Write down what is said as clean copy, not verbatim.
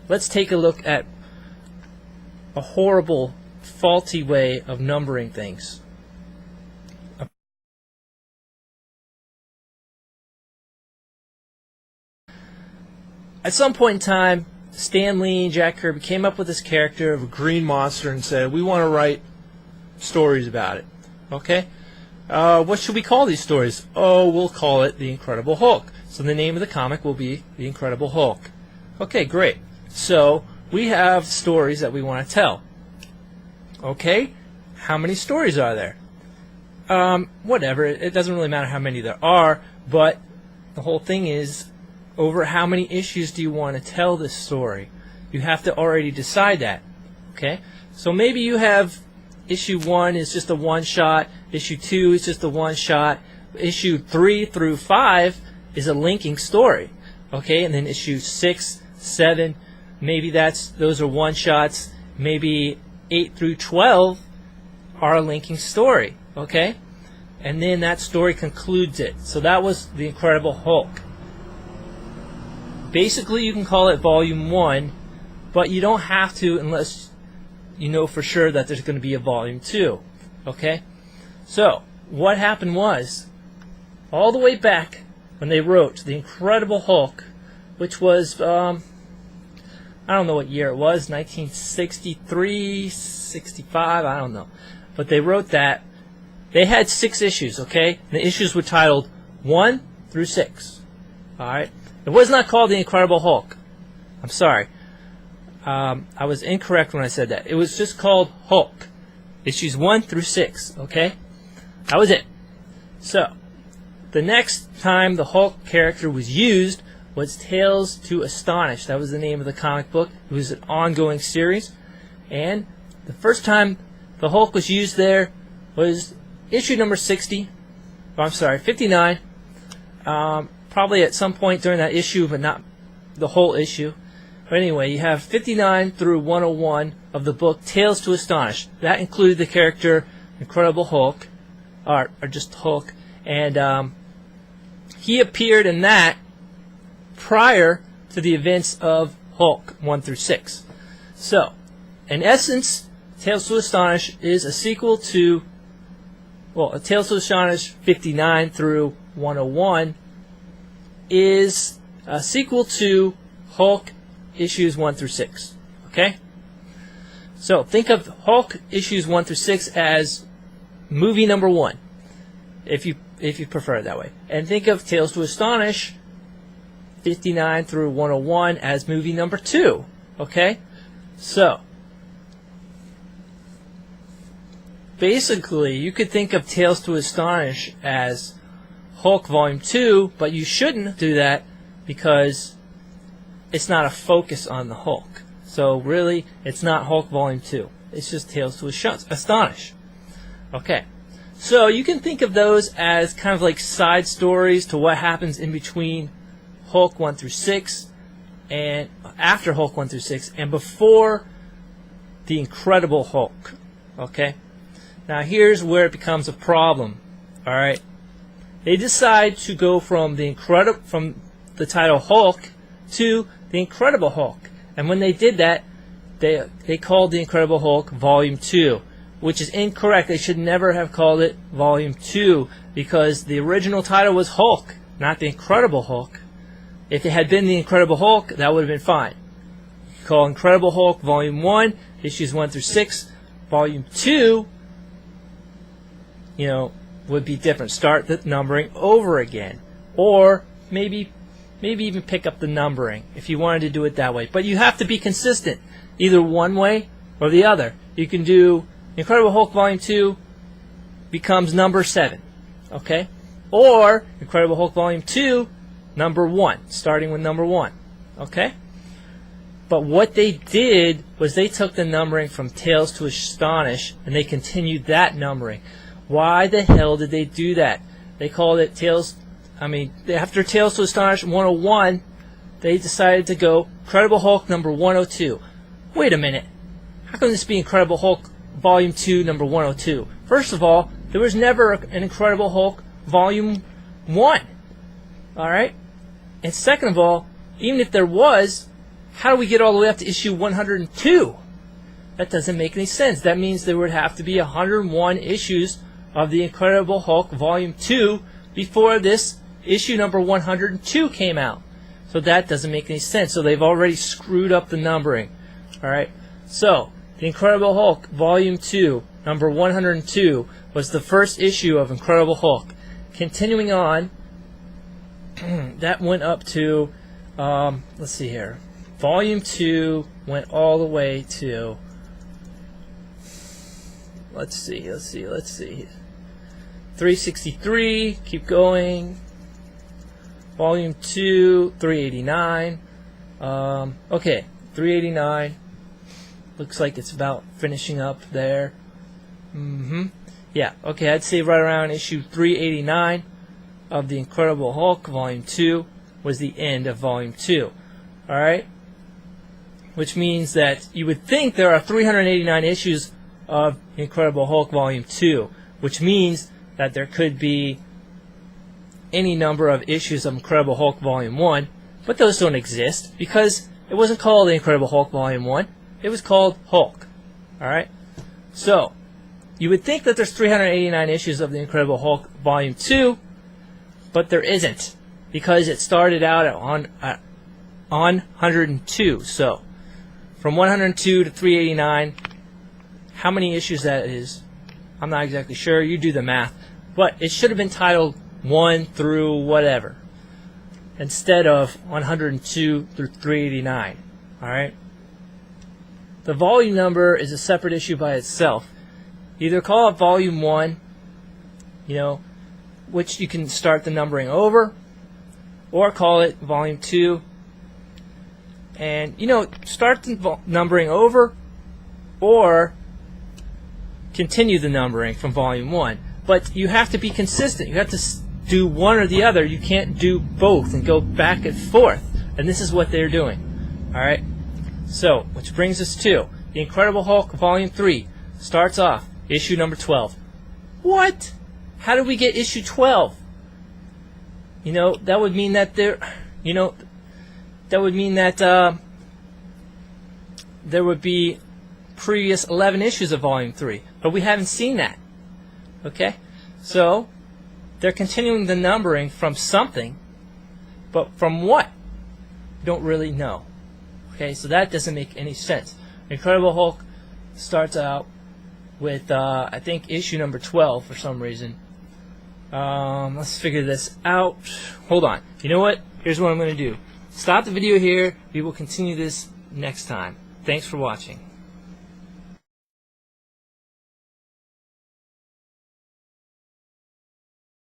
let's take a look at a horrible, faulty way of numbering things. At some point in time, Stan Lee and Jack Kirby came up with this character of a green monster and said, we want to write stories about it. Okay? What should we call these stories? Oh, we'll call it The Incredible Hulk. So the name of the comic will be The Incredible Hulk. Okay, great. So we have stories that we want to tell. Okay? How many stories are there? Whatever. It doesn't really matter how many there are, but the whole thing is, over how many issues do you want to tell this story? You have to already decide that. Okay? So maybe you have issue 1 is just a one-shot, issue 2 is just a one-shot, issue 3 through 5 is a linking story. Okay? And then issue 6, 7, maybe those are one-shots, maybe 8 through 12 are a linking story. Okay? And then that story concludes it. So that was The Incredible Hulk. Basically, you can call it Volume 1, but you don't have to unless you know for sure that there's going to be a Volume 2. Okay? So, what happened was, all the way back when they wrote The Incredible Hulk, which was, I don't know what year it was, 1963, 65, I don't know. But they wrote that. They had 6 issues, okay? The issues were titled 1 through 6. Alright? It was not called The Incredible Hulk. I'm sorry. I was incorrect when I said that. It was just called Hulk. Issues 1 through 6. Okay? That was it. So, the next time the Hulk character was used was Tales to Astonish. That was the name of the comic book. It was an ongoing series. And the first time the Hulk was used there was issue number 60. Oh, I'm sorry, 59. Probably at some point during that issue, but not the whole issue. But anyway, you have 59 through 101 of the book Tales to Astonish. That included the character Incredible Hulk, or just Hulk, and he appeared in that prior to the events of Hulk 1 through 6. So, in essence, Tales to Astonish is a sequel to, well, Tales to Astonish 59 through 101 is a sequel to Hulk issues 1 through 6. Okay? So think of Hulk issues 1 through 6 as movie number 1, if you prefer it that way. And think of Tales to Astonish 59 through 101 as movie number 2. Okay? So basically, you could think of Tales to Astonish as Hulk Volume 2, but you shouldn't do that because it's not a focus on the Hulk. So really, it's not Hulk Volume 2. It's just Tales to Astonish. Okay. So you can think of those as kind of like side stories to what happens in between Hulk 1 through 6 and after Hulk 1 through 6 and before The Incredible Hulk. Okay? Now here's where it becomes a problem. Alright? They decide to go from the title Hulk to The Incredible Hulk. And when they did that, they called The Incredible Hulk Volume 2, which is incorrect. They should never have called it Volume 2 because the original title was Hulk, not The Incredible Hulk. If it had been The Incredible Hulk, that would have been fine. You call Incredible Hulk Volume 1, issues 1 through 6. Volume 2, would be different. Start the numbering over again. Or maybe even pick up the numbering if you wanted to do it that way. But you have to be consistent, either one way or the other. You can do Incredible Hulk Volume 2 becomes number 7. Okay? Or Incredible Hulk Volume 2, number 1, starting with number 1. Okay? But what they did was they took the numbering from Tales to Astonish and they continued that numbering. Why the hell did they do that? They called it after Tales to Astonish 101, they decided to go Incredible Hulk number 102. Wait a minute. How can this be Incredible Hulk Volume 2 number 102? First of all, there was never an Incredible Hulk Volume 1. Alright? And second of all, even if there was, how do we get all the way up to issue 102? That doesn't make any sense. That means there would have to be 101 issues of The Incredible Hulk Volume 2 before this issue number 102 came out. So that doesn't make any sense. So they've already screwed up the numbering. Alright, so The Incredible Hulk Volume 2, number 102, was the first issue of Incredible Hulk. Continuing on, that went up to, let's see here, Volume 2 went all the way to, let's see, 363, keep going, Volume 2, 389, okay, 389, looks like it's about finishing up there, yeah, okay, I'd say right around issue 389 of The Incredible Hulk Volume 2 was the end of Volume 2. Alright? Which means that you would think there are 389 issues of The Incredible Hulk Volume 2, which means that there could be any number of issues of Incredible Hulk Volume 1, but those don't exist because it wasn't called The Incredible Hulk Volume 1, it was called Hulk. Alright? So, you would think that there's 389 issues of The Incredible Hulk Volume 2, but there isn't, because it started out on 102. So, from 102 to 389, how many issues that is, I'm not exactly sure. You do the math. But it should have been titled 1 through whatever, instead of 102 through 389. Alright? The volume number is a separate issue by itself. Either call it Volume 1, which you can start the numbering over, or call it Volume 2, and start the numbering over, or continue the numbering from Volume 1. But you have to be consistent. You have to do one or the other. You can't do both and go back and forth. And this is what they're doing. Alright? So, which brings us to The Incredible Hulk Volume 3. Starts off, issue number 12. What? How did we get issue 12? That would mean that there would be previous 11 issues of Volume 3, but we haven't seen that. Okay? So, they're continuing the numbering from something, but from what? We don't really know. Okay, so that doesn't make any sense. Incredible Hulk starts out with, I think, issue number 12 for some reason. Let's figure this out. Hold on. You know what? Here's what I'm going to do. Stop the video here. We will continue this next time. Thanks for watching.